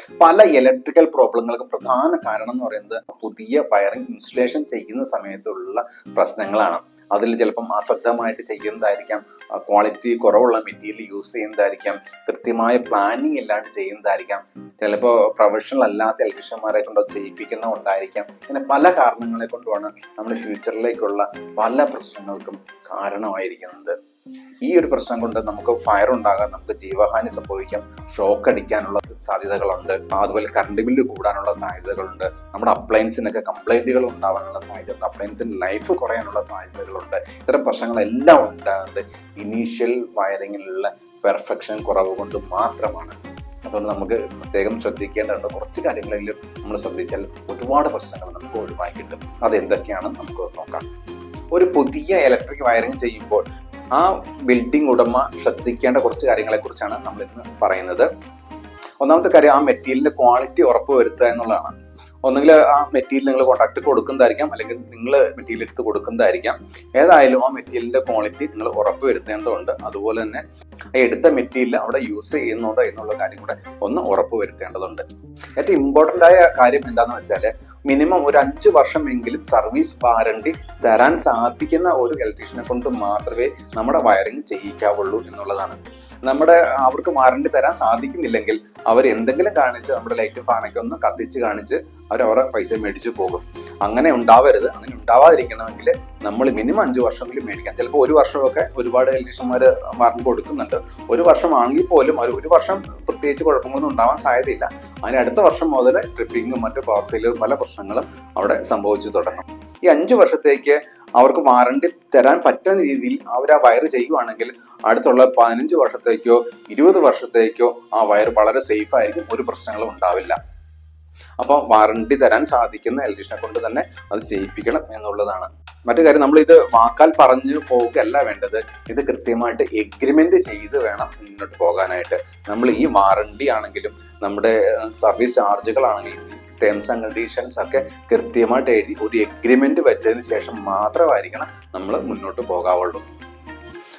പല ഇലക്ട്രിക്കൽ പ്രോബ്ലങ്ങൾക്കും പ്രധാന കാരണം എന്ന് പറയുന്നത് പുതിയ വയറിംഗ് ഇൻസ്റ്റലേഷൻ ചെയ്യുന്ന സമയത്തുള്ള പ്രശ്നങ്ങളാണ്. അതിൽ ചിലപ്പം അശ്രദ്ധമായിട്ട് ചെയ്യുന്നതായിരിക്കാം, ക്വാളിറ്റി കുറവുള്ള മെറ്റീരിയൽ യൂസ് ചെയ്യുന്നതായിരിക്കാം, കൃത്യമായ പ്ലാനിങ് ഇല്ലാണ്ട് ചെയ്യുന്നതായിരിക്കാം, ചിലപ്പോൾ പ്രൊഫഷണൽ അല്ലാത്ത ഇലക്ട്രീഷ്യന്മാരെ കൊണ്ട് ചെയ്യിപ്പിക്കുന്നതുകൊണ്ടായിരിക്കാം. ഇങ്ങനെ പല കാരണങ്ങളെ കൊണ്ടുമാണ് നമ്മുടെ ഫ്യൂച്ചറിലേക്കുള്ള പല പ്രശ്നങ്ങൾക്കും കാരണമായിരിക്കുന്നത്. ഈ ഒരു പ്രശ്നം കൊണ്ട് നമുക്ക് ഫയർ ഉണ്ടാകാം, നമുക്ക് ജീവഹാനി സംഭവിക്കാം, ഷോക്ക് അടിക്കാനുള്ള സാധ്യതകളുണ്ട്, അതുപോലെ കറണ്ട് ബില്ല് കൂടാനുള്ള സാധ്യതകളുണ്ട്, നമ്മുടെ അപ്ലയൻസിനൊക്കെ കംപ്ലൈന്റുകൾ ഉണ്ടാവാനുള്ള സാധ്യതയുണ്ട്, അപ്ലയൻസിന്റെ ലൈഫ് കുറയാനുള്ള സാധ്യതകളുണ്ട്. ഇത്തരം പ്രശ്നങ്ങളെല്ലാം ഉണ്ടാകുന്നത് ഇനീഷ്യൽ വയറിങ്ങിലുള്ള പെർഫെക്ഷൻ കുറവ് കൊണ്ട് മാത്രമാണ്. അതുകൊണ്ട് നമുക്ക് പ്രത്യേകം ശ്രദ്ധിക്കേണ്ടതുണ്ട്. കുറച്ച് കാര്യങ്ങളെങ്കിലും നമ്മൾ ശ്രദ്ധിച്ചാൽ ഒരുപാട് പ്രശ്നങ്ങൾ നമുക്ക് ഒഴിവാക്കി കിട്ടും. അതെന്തൊക്കെയാണെന്ന് നമുക്ക് നോക്കാം. ഒരു പുതിയ ഇലക്ട്രിക് വയറിംഗ് ചെയ്യുമ്പോൾ ആ ബിൽഡിംഗ് ഉടമ ശ്രദ്ധിക്കേണ്ട കുറച്ച് കാര്യങ്ങളെ കുറിച്ചാണ് നമ്മൾ ഇന്ന് പറയുന്നത്. ഒന്നാമത്തെ കാര്യം, ആ മെറ്റീരിയലിന്റെ ക്വാളിറ്റി ഉറപ്പുവരുത്തുക എന്നുള്ളതാണ്. ഒന്നുകിൽ ആ മെറ്റീരിയൽ നിങ്ങൾ കോൺട്രാക്ട് കൊടുക്കുന്നതായിരിക്കാം, അല്ലെങ്കിൽ നിങ്ങൾ മെറ്റീരിയൽ എടുത്ത് കൊടുക്കുന്നതായിരിക്കാം. ഏതായാലും ആ മെറ്റീരിയലിന്റെ ക്വാളിറ്റി നിങ്ങൾ ഉറപ്പുവരുത്തേണ്ടതുണ്ട്. അതുപോലെ തന്നെ എടുത്ത മെറ്റീരിയൽ അവിടെ യൂസ് ചെയ്യുന്നുണ്ടോ എന്നുള്ള കാര്യം കൂടെ ഒന്ന് ഉറപ്പുവരുത്തേണ്ടതുണ്ട്. ഏറ്റവും ഇമ്പോർട്ടന്റ് ആയ കാര്യം എന്താണെന്ന് വെച്ചാൽ, മിനിമം ഒരു 5 വർഷമെങ്കിലും സർവീസ് വാറണ്ടി തരാൻ സാധിക്കുന്ന ഒരു ഇലക്ട്രീഷ്യനെ കൊണ്ട് മാത്രമേ നമ്മുടെ വയറിംഗ് ചെയ്യിക്കാവുള്ളൂ എന്നുള്ളതാണ്. അവർക്ക് വാറണ്ടി തരാൻ സാധിക്കുന്നില്ലെങ്കിൽ അവർ എന്തെങ്കിലും കാണിച്ച് നമ്മുടെ ലൈറ്റ് ഫാനൊക്കെ ഒന്ന് കത്തിച്ച് കാണിച്ച് അവരവരുടെ പൈസ മേടിച്ചു പോകും. അങ്ങനെ ഉണ്ടാവരുത്. അങ്ങനെ ഉണ്ടാവാതിരിക്കണമെങ്കിൽ നമ്മൾ മിനിമം 5 വർഷമെങ്കിലും മേടിക്കാം. ചിലപ്പോൾ 1 വർഷമൊക്കെ ഒരുപാട് ഇലക്ട്രീഷ്യന്മാർ വാറണ്ടി കൊടുക്കുന്നുണ്ട്. 1 വർഷമാണെങ്കിൽ പോലും ഒരു വർഷം പ്രത്യേകിച്ച് കുഴപ്പങ്ങളൊന്നും ഉണ്ടാവാൻ സാധ്യതയില്ല. അതിന് അടുത്ത വർഷം മുതൽ ട്രിപ്പിങ്ങും മറ്റു പവർ ഫെയിലിയർ പല പ്രശ്നങ്ങളും അവിടെ സംഭവിച്ചു തുടങ്ങും. ഈ 5 വർഷത്തേക്ക് അവർക്ക് വാറണ്ടി തരാൻ പറ്റുന്ന രീതിയിൽ അവർ ആ വയർ ചെയ്യുവാണെങ്കിൽ അടുത്തുള്ള 15 വർഷത്തേക്കോ 20 വർഷത്തേക്കോ ആ വയർ വളരെ സേഫ് ആയിരിക്കും, ഒരു പ്രശ്നങ്ങളും ഉണ്ടാവില്ല. അപ്പൊ വാറണ്ടി തരാൻ സാധിക്കുന്ന ഇലക്ട്രീഷ്യനെ കൊണ്ട് തന്നെ അത് ചെയ്യിപ്പിക്കണം എന്നുള്ളതാണ്. മറ്റു കാര്യം, നമ്മൾ ഇത് വാക്കാൽ പറഞ്ഞു പോകുകയല്ല വേണ്ടത്. ഇത് കൃത്യമായിട്ട് എഗ്രിമെന്റ് ചെയ്ത് വേണം മുന്നോട്ട് പോകാനായിട്ട്. നമ്മൾ ഈ വാറണ്ടി ആണെങ്കിലും നമ്മുടെ സർവീസ് ചാർജുകളാണെങ്കിലും ടേംസ് ആൻഡ് കണ്ടീഷൻസ് ഒക്കെ കൃത്യമായിട്ട് എഴുതി ഒരു എഗ്രിമെന്റ് വെച്ചതിന് ശേഷം മാത്രമായിരിക്കണം നമ്മൾ മുന്നോട്ട് പോകാവുള്ളൂ.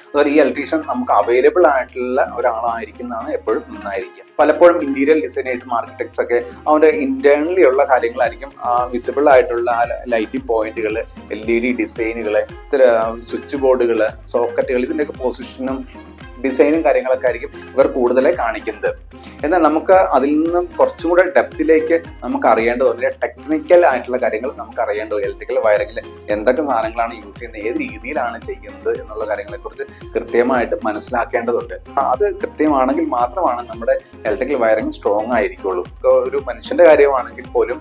അതുപോലെ ഈ ഇലക്ട്രീഷ്യൻ നമുക്ക് അവൈലബിൾ ആയിട്ടുള്ള ഒരാളായിരിക്കുന്നതാണ് എപ്പോഴും നന്നായിരിക്കും. പലപ്പോഴും ഇന്റീരിയർ ഡിസൈനേഴ്സും ആർക്കിടെക്ട്സ് ഒക്കെ അവരുടെ ഇന്റേണലി ഉള്ള കാര്യങ്ങളായിരിക്കും വിസിബിൾ ആയിട്ടുള്ള ലൈറ്റിംഗ് പോയിന്റുകൾ, LED ഡിസൈനുകൾ, സ്വിച്ച് ബോർഡുകൾ, സോക്കറ്റുകൾ, ഇതിൻ്റെയൊക്കെ പൊസിഷനും ഡിസൈനും കാര്യങ്ങളൊക്കെ ആയിരിക്കും ഇവർ കൂടുതലായി കാണിക്കുന്നത്. എന്നാൽ നമുക്ക് അതിൽ നിന്നും കുറച്ചും കൂടെ ഡെപ്തിലേക്ക് നമുക്ക് അറിയേണ്ടതുണ്ട്. ടെക്നിക്കൽ ആയിട്ടുള്ള കാര്യങ്ങൾ നമുക്ക് അറിയേണ്ടത്. ഇലക്ട്രിക്കൽ വയറിംഗിൽ എന്തൊക്കെ സാധനങ്ങളാണ് യൂസ് ചെയ്യുന്നത്, ഏത് രീതിയിലാണ് ചെയ്യുന്നത് എന്നുള്ള കാര്യങ്ങളെ കുറിച്ച് കൃത്യമായിട്ട് മനസ്സിലാക്കേണ്ടതുണ്ട്. അത് കൃത്യമാണെങ്കിൽ മാത്രമാണ് നമ്മുടെ ഇലക്ട്രിക്കൽ വയറിംഗ് സ്ട്രോങ് ആയിരിക്കുള്ളൂ. ഒരു മനുഷ്യന്റെ കാര്യമാണെങ്കിൽ പോലും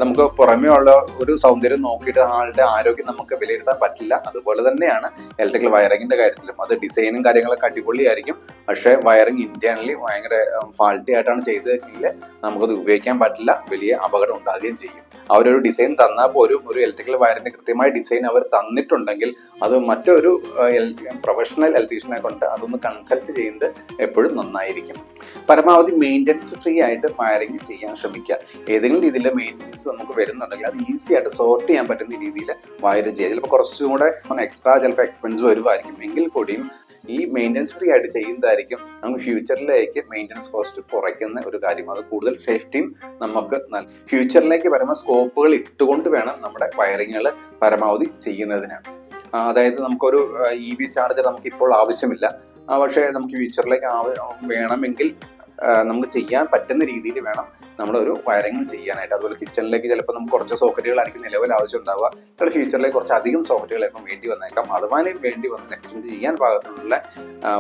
നമുക്ക് പുറമേ ഉള്ള ഒരു സൗന്ദര്യം നോക്കിയിട്ട് ആളുടെ ആരോഗ്യം നമുക്ക് വിലയിരുത്താൻ പറ്റില്ല. അതുപോലെ തന്നെയാണ് ഇലക്ട്രിക്കൽ വയറിംഗിന്റെ കാര്യത്തിലും. അത് ഡിസൈനും കാര്യങ്ങളൊക്കെ അടിപൊളിയായിരിക്കും, പക്ഷെ വയറിംഗ് ഇന്റേണലി ഭയങ്കര ഫാൾട്ടി ആയിട്ടാണ് ചെയ്തതെങ്കിൽ നമുക്കത് ഉപയോഗിക്കാൻ പറ്റില്ല, വലിയ അപകടം ഉണ്ടാകുകയും ചെയ്യും. അവരൊരു ഡിസൈൻ തന്നാൽ പോലും ഒരു ഇലക്ട്രിക്കൽ വയറിന്റെ കൃത്യമായ ഡിസൈൻ അവർ തന്നിട്ടുണ്ടെങ്കിൽ അത് മറ്റൊരു പ്രൊഫഷണൽ ഇലക്ട്രീഷ്യനെ കൊണ്ട് അതൊന്ന് കൺസൾട്ട് ചെയ്യുന്നത് എപ്പോഴും നന്നായിരിക്കും. പരമാവധി മെയിൻ്റനൻസ് ഫ്രീ ആയിട്ട് വയറിംഗ് ചെയ്യാൻ ശ്രമിക്കുക. ഏതെങ്കിലും രീതിയിൽ മെയിൻ്റനൻസ് നമുക്ക് വരുന്നുണ്ടെങ്കിൽ അത് ഈസി ആയിട്ട് സോർട്ട് ചെയ്യാൻ പറ്റുന്ന രീതിയിൽ വയർ ചെയ്യുക. ചിലപ്പോൾ കുറച്ചും കൂടെ എക്സ്ട്രാ ചിലപ്പോൾ എക്സ്പെൻസ് വരുമായിരിക്കും, എങ്കിൽ കൂടിയും ഈ മെയിൻ്റനൻസ് ഫ്രീ ആയിട്ട് ചെയ്യുന്നതായിരിക്കും നമുക്ക് ഫ്യൂച്ചറിലേക്ക് മെയിൻ്റനൻസ് കോസ്റ്റ് കുറയ്ക്കുന്ന ഒരു കാര്യം. അത് കൂടുതൽ സേഫ്റ്റിയും നമുക്ക് ഫ്യൂച്ചറിലേക്ക് വരുമ്പോൾ സ്കോപ്പുകൾ ഇട്ടുകൊണ്ട് വേണം നമ്മുടെ വയറിങ്ങുകൾ പരമാവധി ചെയ്യുന്നതിന്. അതായത് നമുക്കൊരു EV ചാർജർ നമുക്ക് ഇപ്പോൾ ആവശ്യമില്ല, പക്ഷേ നമുക്ക് ഫ്യൂച്ചറിലേക്ക് വേണമെങ്കിൽ നമുക്ക് ചെയ്യാൻ പറ്റുന്ന രീതിയിൽ വേണം നമ്മളൊരു വയറിംഗ് ചെയ്യാനായിട്ട്. അതുപോലെ കിച്ചണിലേക്ക് ചിലപ്പോൾ നമുക്ക് കുറച്ച് സോക്കറ്റുകളായിരിക്കും നിലവിൽ ആവശ്യം ഉണ്ടാവുക, ചില ഫ്യൂച്ചറിലേക്ക് കുറച്ച് അധികം സോക്കറ്റുകളായിരിക്കും വേണ്ടി വന്നേക്കാം. അഥവാ വേണ്ടി വന്ന് എക്സ്റ്റെൻഡ് ചെയ്യാൻ പാകത്തിലുള്ള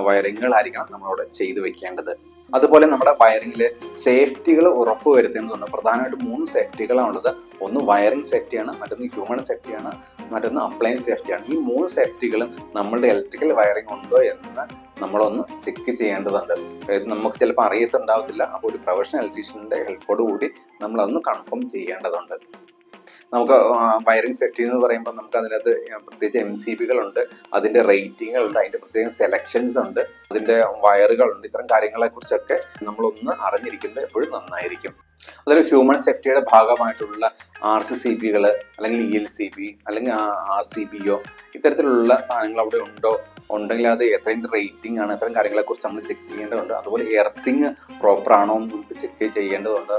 വയറിങ്ങുകളായിരിക്കണം നമ്മളവിടെ ചെയ്തു വെക്കേണ്ടത്. അതുപോലെ നമ്മുടെ വയറിംഗിൽ സേഫ്റ്റികൾ ഉറപ്പുവരുത്തേണ്ടതുണ്ട്. പ്രധാനമായിട്ട് 3 സേഫ്റ്റികളാണുള്ളത്. ഒന്ന് വയറിംഗ് സേഫ്റ്റിയാണ്, മറ്റൊന്ന് ഹ്യൂമൻ സേഫ്റ്റിയാണ്, മറ്റൊന്ന് അപ്ലയൻസ് സേഫ്റ്റിയാണ്. ഈ 3 സേഫ്റ്റികളും നമ്മളുടെ ഇലക്ട്രിക്കൽ വയറിംഗ് ഉണ്ടോ എന്ന് നമ്മളൊന്ന് ചെക്ക് ചെയ്യേണ്ടതുണ്ട്. നമുക്ക് ചിലപ്പോൾ അറിയത്തുണ്ടാവത്തില്ല. അപ്പോൾ ഒരു പ്രൊഫഷണൽ ഇലക്ട്രീഷ്യന്റെ ഹെൽപ്പോട് കൂടി നമ്മളതൊന്ന് കൺഫേം ചെയ്യേണ്ടതുണ്ട്. നമുക്ക് വയറിംഗ് സേഫ്റ്റി എന്ന് പറയുമ്പോൾ നമുക്ക് അതിനകത്ത് പ്രത്യേകിച്ച് MCBകളുണ്ട്, അതിന്റെ റേറ്റിങ്ങുകളുണ്ട്, അതിന്റെ പ്രത്യേകം സെലക്ഷൻസ് ഉണ്ട്, അതിന്റെ വയറുകളുണ്ട്. ഇത്തരം കാര്യങ്ങളെ കുറിച്ചൊക്കെ നമ്മളൊന്ന് അറിഞ്ഞിരിക്കുന്നത് എപ്പോഴും നന്നായിരിക്കും. അതിൽ ഹ്യൂമൻ സേഫ്റ്റിയുടെ ഭാഗമായിട്ടുള്ള RCCBകൾ അല്ലെങ്കിൽ ELCB അല്ലെങ്കിൽ RCBO ഇത്തരത്തിലുള്ള സാധനങ്ങൾ അവിടെ ഉണ്ടോ ഉണ്ടെങ്കിൽ അത് എത്രയും റേറ്റിംഗ് ആണ്, അത്തരം കാര്യങ്ങളെ കുറിച്ച് നമ്മൾ ചെക്ക് ചെയ്യേണ്ടതുണ്ട്. അതുപോലെ എർത്തിങ് പ്രോപ്പർ ആണോ എന്ന് നമുക്ക് ചെക്ക് ചെയ്യേണ്ടതുണ്ട്.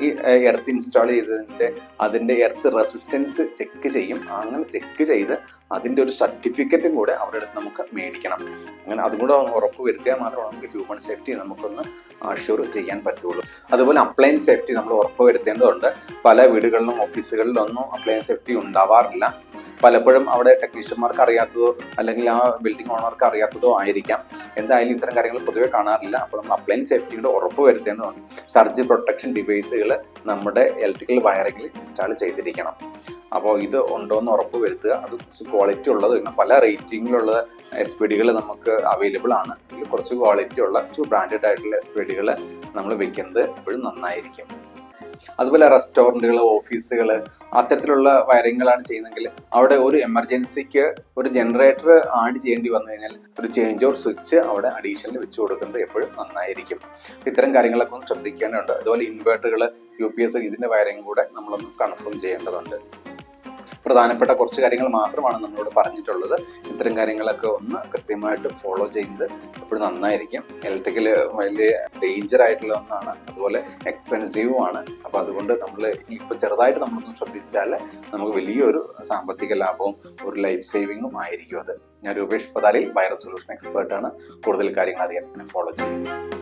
ഈ എർത്ത് ഇൻസ്റ്റാൾ ചെയ്തതിൻ്റെ അതിൻ്റെ എർത്ത് റെസിസ്റ്റൻസ് ചെക്ക് ചെയ്യും. അങ്ങനെ ചെക്ക് ചെയ്ത് അതിൻ്റെ ഒരു സർട്ടിഫിക്കറ്റും കൂടെ അവരുടെ അടുത്ത് നമുക്ക് മേടിക്കണം. അങ്ങനെ അതും കൂടെ ഉറപ്പ് വരുത്തിയാൽ മാത്രമേ നമുക്ക് ഹ്യൂമൻ സേഫ്റ്റി നമുക്കൊന്ന് അഷ്യൂർ ചെയ്യാൻ പറ്റുള്ളൂ. അതുപോലെ അപ്ലയൻസ് സേഫ്റ്റി നമ്മൾ ഉറപ്പ് വരുത്തേണ്ടതുണ്ട്. പല വീടുകളിലും ഓഫീസുകളിലൊന്നും അപ്ലയൻസ് സേഫ്റ്റി ഉണ്ടാവാറില്ല. പലപ്പോഴും അവിടെ ടെക്നീഷ്യന്മാർക്ക് അറിയാത്തതോ അല്ലെങ്കിൽ ആ ബിൽഡിംഗ് ഓണർക്ക് അറിയാത്തതോ ആയിരിക്കാം. എന്തായാലും ഇത്തരം കാര്യങ്ങൾ പൊതുവെ കാണാറില്ല. അപ്പോൾ നമ്മൾ അപ്ലയൻസ് സേഫ്റ്റിയുടെ ഉറപ്പ് വരുത്തേണ്ടതുണ്ട്. സർജ് പ്രൊട്ടക്ഷൻ ഡിവൈസുകൾ നമ്മുടെ ഇലക്ട്രിക്കൽ വയറിങ്ങിൽ ഇൻസ്റ്റാൾ ചെയ്തിരിക്കണം. അപ്പോൾ ഇത് ഉണ്ടോ എന്ന് ഉറപ്പ് വരുത്തുക. അത് ക്വാളിറ്റി ഉള്ളത്, പിന്നെ പല റേറ്റിംഗിലുള്ള SPD നമുക്ക് അവൈലബിൾ ആണ്. ഇതിൽ കുറച്ച് ക്വാളിറ്റി ഉള്ള ബ്രാൻഡഡ് ആയിട്ടുള്ള SPD നമ്മൾ വെക്കുന്നത് എപ്പോഴും നന്നായിരിക്കും. അതുപോലെ റെസ്റ്റോറൻറ്റുകൾ, ഓഫീസുകൾ അത്തരത്തിലുള്ള വയറിങ്ങുകളാണ് ചെയ്യുന്നതെങ്കിൽ അവിടെ ഒരു എമർജൻസിക്ക് ഒരു ജനറേറ്റർ ആഡ് ചെയ്യേണ്ടി വന്നു കഴിഞ്ഞാൽ ഒരു ചേഞ്ച് ഓർ സ്വിച്ച് അവിടെ അഡീഷണൽ വെച്ച് കൊടുക്കുന്നത് എപ്പോഴും നന്നായിരിക്കും. ഇത്തരം കാര്യങ്ങളൊക്കെ ഒന്ന് ശ്രദ്ധിക്കേണ്ടതുണ്ട്. അതുപോലെ ഇൻവേർട്ടറുകൾ, UPS ഇതിൻ്റെ വയറിങ് കൂടെ നമ്മളൊന്ന് കൺഫേം ചെയ്യേണ്ടതുണ്ട്. പ്രധാനപ്പെട്ട കുറച്ച് കാര്യങ്ങൾ മാത്രമാണ് നമ്മളോട് പറഞ്ഞിട്ടുള്ളത്. ഇത്തരം കാര്യങ്ങളൊക്കെ ഒന്ന് കൃത്യമായിട്ട് ഫോളോ ചെയ്യുന്നത് എപ്പോഴും നന്നായിരിക്കും. ഇലക്ട്രിക്കൽ വലിയ ഡേഞ്ചർ ആയിട്ടുള്ള ഒന്നാണ്, അതുപോലെ എക്സ്പെൻസീവും ആണ്. അപ്പോൾ അതുകൊണ്ട് നമ്മൾ ഇപ്പോൾ ചെറുതായിട്ട് നമ്മളൊന്ന് ശ്രദ്ധിച്ചാൽ നമുക്ക് വലിയൊരു സാമ്പത്തിക ലാഭവും ഒരു ലൈഫ് സേവിങ്ങും ആയിരിക്കും അത്. ഞാൻ രൂപേഷ് പതാലിൽ വൈറൽ സൊല്യൂഷൻ എക്സ്പേർട്ടാണ്. കൂടുതൽ കാര്യങ്ങൾ അറിയാൻ ഫോളോ ചെയ്യും.